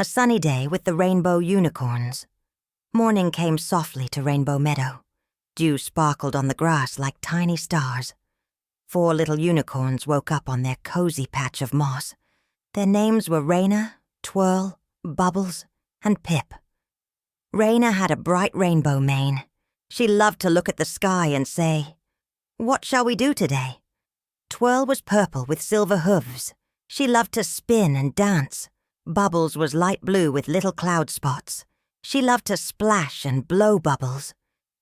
A sunny day with the Rainbow Unicorns. Morning came softly to Rainbow Meadow. Dew sparkled on the grass like tiny stars. 4 little unicorns woke up on their cozy patch of moss. Their names were Raina, Twirl, Bubbles, and Pip. Raina had a bright rainbow mane. She loved to look at the sky and say, "What shall we do today?" Twirl was purple with silver hooves. She loved to spin and dance. Bubbles was light blue with little cloud spots. She loved to splash and blow bubbles.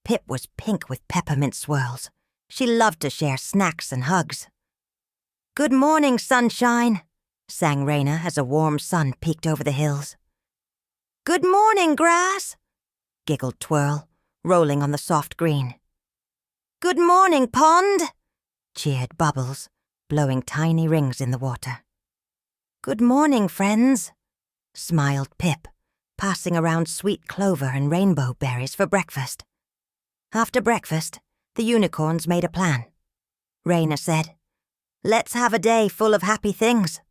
Pip was pink with peppermint swirls. She loved to share snacks and hugs. "Good morning, sunshine," sang Raina as a warm sun peeked over the hills. "Good morning, grass," giggled Twirl, rolling on the soft green. "Good morning, pond," cheered Bubbles, blowing tiny rings in the water. "Good morning, friends," smiled Pip, passing around sweet clover and rainbow berries for breakfast. After breakfast, the unicorns made a plan. Raina said, "Let's have a day full of happy things."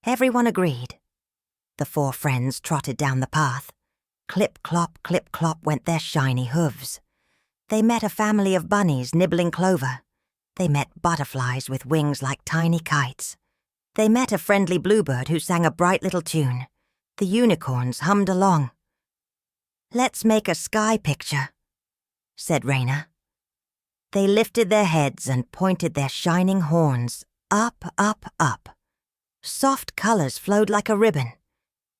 Everyone agreed. The 4 friends trotted down the path. Clip, clop went their shiny hooves. They met a family of bunnies nibbling clover. They met butterflies with wings like tiny kites. They met a friendly bluebird who sang a bright little tune. The unicorns hummed along. "Let's make a sky picture," said Raina. They lifted their heads and pointed their shining horns up, up, up. Soft colors flowed like a ribbon.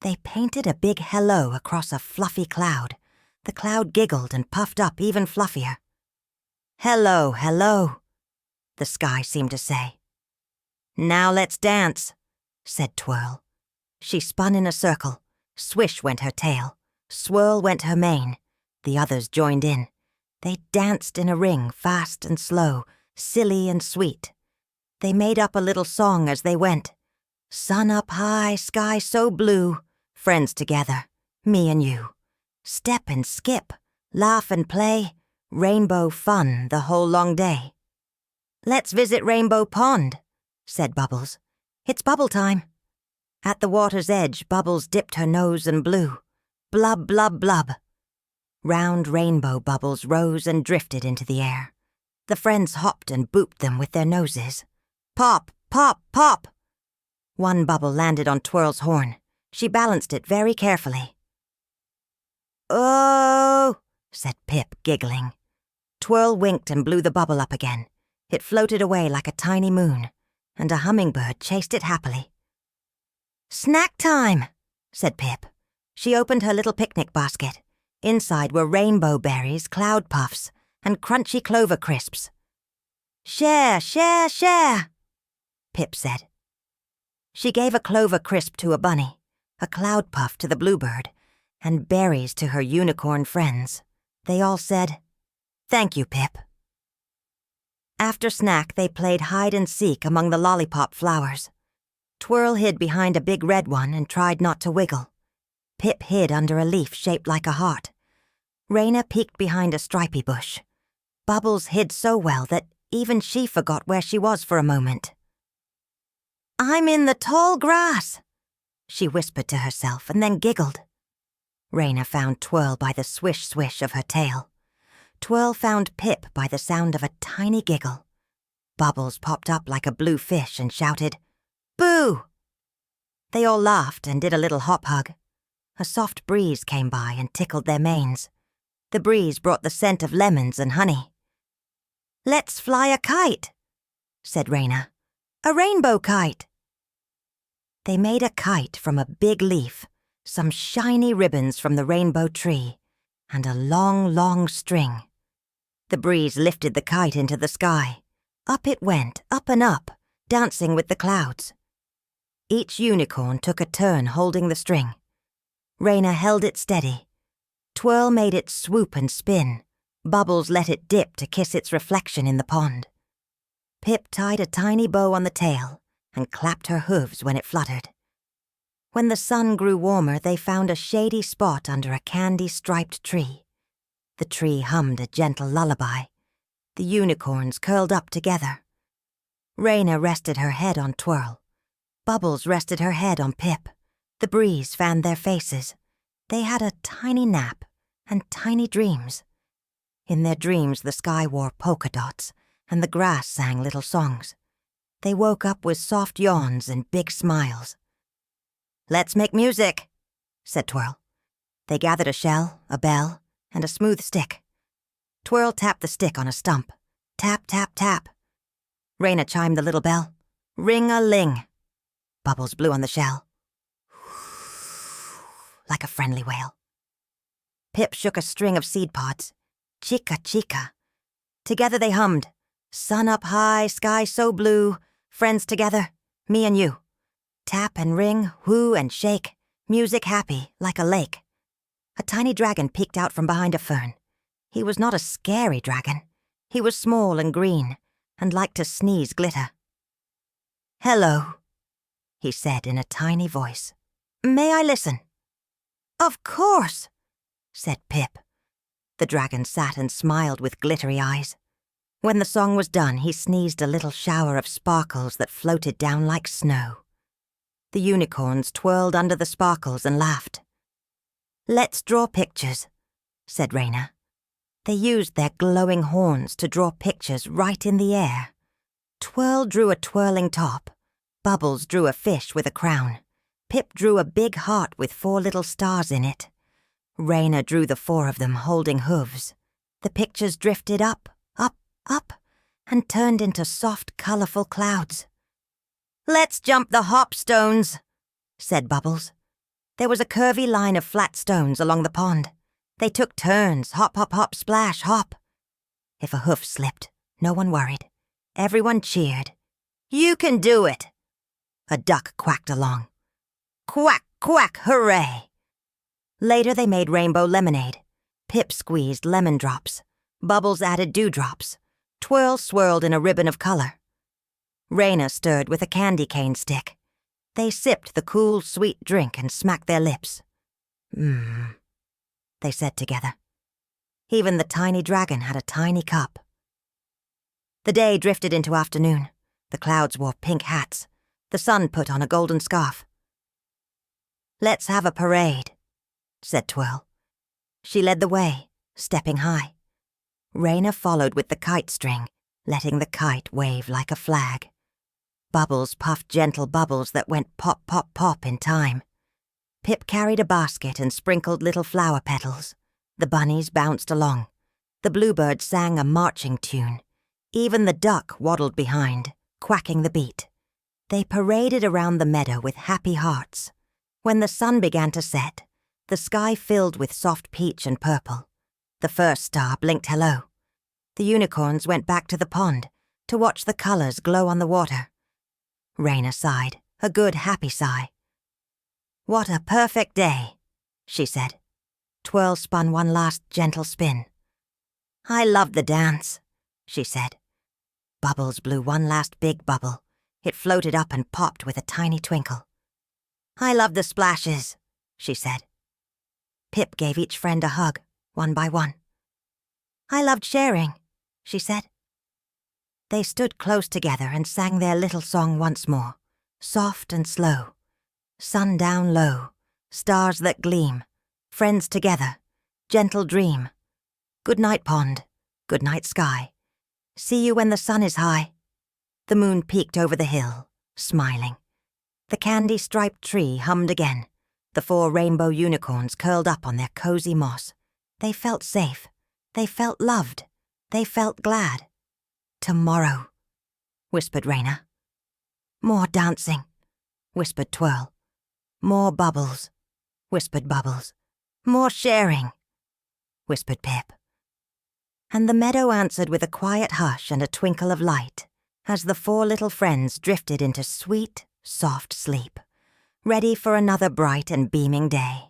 They painted a big hello across a fluffy cloud. The cloud giggled and puffed up even fluffier. "Hello, hello," the sky seemed to say. "Now let's dance," said Twirl. She spun in a circle. Swish went her tail. Swirl went her mane. The others joined in. They danced in a ring, fast and slow, silly and sweet. They made up a little song as they went. "Sun up high, sky so blue, friends together, me and you. Step and skip, laugh and play, rainbow fun the whole long day." "Let's visit Rainbow Pond," said Bubbles. "It's bubble time." At the water's edge, Bubbles dipped her nose and blew. Blub, blub, blub. Round rainbow bubbles rose and drifted into the air. The friends hopped and booped them with their noses. Pop, pop, pop! One bubble landed on Twirl's horn. She balanced it very carefully. "Oh!" said Pip, giggling. Twirl winked and blew the bubble up again. It floated away like a tiny moon, and a hummingbird chased it happily. "Snack time," said Pip. She opened her little picnic basket. Inside were rainbow berries, cloud puffs, and crunchy clover crisps. "Share, share, share," Pip said. She gave a clover crisp to a bunny, a cloud puff to the bluebird, and berries to her unicorn friends. They all said, "Thank you, Pip." After snack, they played hide and seek among the lollipop flowers. Twirl hid behind a big red one and tried not to wiggle. Pip hid under a leaf shaped like a heart. Raina peeked behind a stripy bush. Bubbles hid so well that even she forgot where she was for a moment. "I'm in the tall grass," she whispered to herself and then giggled. Raina found Twirl by the swish-swish of her tail. Twirl found Pip by the sound of a tiny giggle. Bubbles popped up like a blue fish and shouted, "Boo!" They all laughed and did a little hop hug. A soft breeze came by and tickled their manes. The breeze brought the scent of lemons and honey. "Let's fly a kite," said Raina. "A rainbow kite." They made a kite from a big leaf, some shiny ribbons from the rainbow tree, and a long, long string. The breeze lifted the kite into the sky. Up it went, up and up, dancing with the clouds. Each unicorn took a turn holding the string. Raina held it steady. Twirl made it swoop and spin. Bubbles let it dip to kiss its reflection in the pond. Pip tied a tiny bow on the tail and clapped her hooves when it fluttered. When the sun grew warmer, they found a shady spot under a candy-striped tree. The tree hummed a gentle lullaby. The unicorns curled up together. Raina rested her head on Twirl. Bubbles rested her head on Pip. The breeze fanned their faces. They had a tiny nap and tiny dreams. In their dreams, the sky wore polka dots, and the grass sang little songs. They woke up with soft yawns and big smiles. "Let's make music," said Twirl. They gathered a shell, a bell, and a smooth stick. Twirl tapped the stick on a stump. Tap, tap, tap. Raina chimed the little bell. Ring-a-ling. Bubbles blew on the shell, like a friendly whale. Pip shook a string of seed pods. Chica, chica. Together they hummed. Sun up high, sky so blue. Friends together, me and you. Tap and ring, whoo and shake. Music happy, like a lake. A tiny dragon peeked out from behind a fern. He was not a scary dragon. He was small and green, and liked to sneeze glitter. "Hello," he said in a tiny voice. "May I listen?" "Of course," said Pip. The dragon sat and smiled with glittery eyes. When the song was done, he sneezed a little shower of sparkles that floated down like snow. The unicorns twirled under the sparkles and laughed. "Let's draw pictures," said Raina. They used their glowing horns to draw pictures right in the air. Twirl drew a twirling top. Bubbles drew a fish with a crown. Pip drew a big heart with 4 little stars in it. Raina drew the 4 of them holding hooves. The pictures drifted up, up, up, and turned into soft, colorful clouds. "Let's jump the hop stones," said Bubbles. There was a curvy line of flat stones along the pond. They took turns, hop, hop, hop, splash, hop. If a hoof slipped, no one worried. Everyone cheered. "You can do it." A duck quacked along. "Quack, quack, hooray." Later they made rainbow lemonade. Pip squeezed lemon drops. Bubbles added dewdrops. Twirl swirled in a ribbon of color. Raina stirred with a candy cane stick. They sipped the cool, sweet drink and smacked their lips. "Mmm," they said together. Even the tiny dragon had a tiny cup. The day drifted into afternoon. The clouds wore pink hats. The sun put on a golden scarf. "Let's have a parade," said Twirl. She led the way, stepping high. Raina followed with the kite string, letting the kite wave like a flag. Bubbles puffed gentle bubbles that went pop, pop, pop in time. Pip carried a basket and sprinkled little flower petals. The bunnies bounced along. The bluebird sang a marching tune. Even the duck waddled behind, quacking the beat. They paraded around the meadow with happy hearts. When the sun began to set, the sky filled with soft peach and purple. The first star blinked hello. The unicorns went back to the pond to watch the colors glow on the water. Raina sighed, a good, happy sigh. "What a perfect day," she said. Twirl spun one last gentle spin. "I love the dance," she said. Bubbles blew one last big bubble. It floated up and popped with a tiny twinkle. "I love the splashes," she said. Pip gave each friend a hug, one by one. "I loved sharing," she said. They stood close together and sang their little song once more, soft and slow. Sun down low, stars that gleam, friends together, gentle dream. Good night, pond, good night, sky. See you when the sun is high. The moon peeked over the hill, smiling. The candy-striped tree hummed again. The 4 rainbow unicorns curled up on their cozy moss. They felt safe. They felt loved. They felt glad. "Tomorrow," whispered Raina. "More dancing," whispered Twirl. "More bubbles," whispered Bubbles. "More sharing," whispered Pip. And the meadow answered with a quiet hush and a twinkle of light as the 4 little friends drifted into sweet, soft sleep, ready for another bright and beaming day.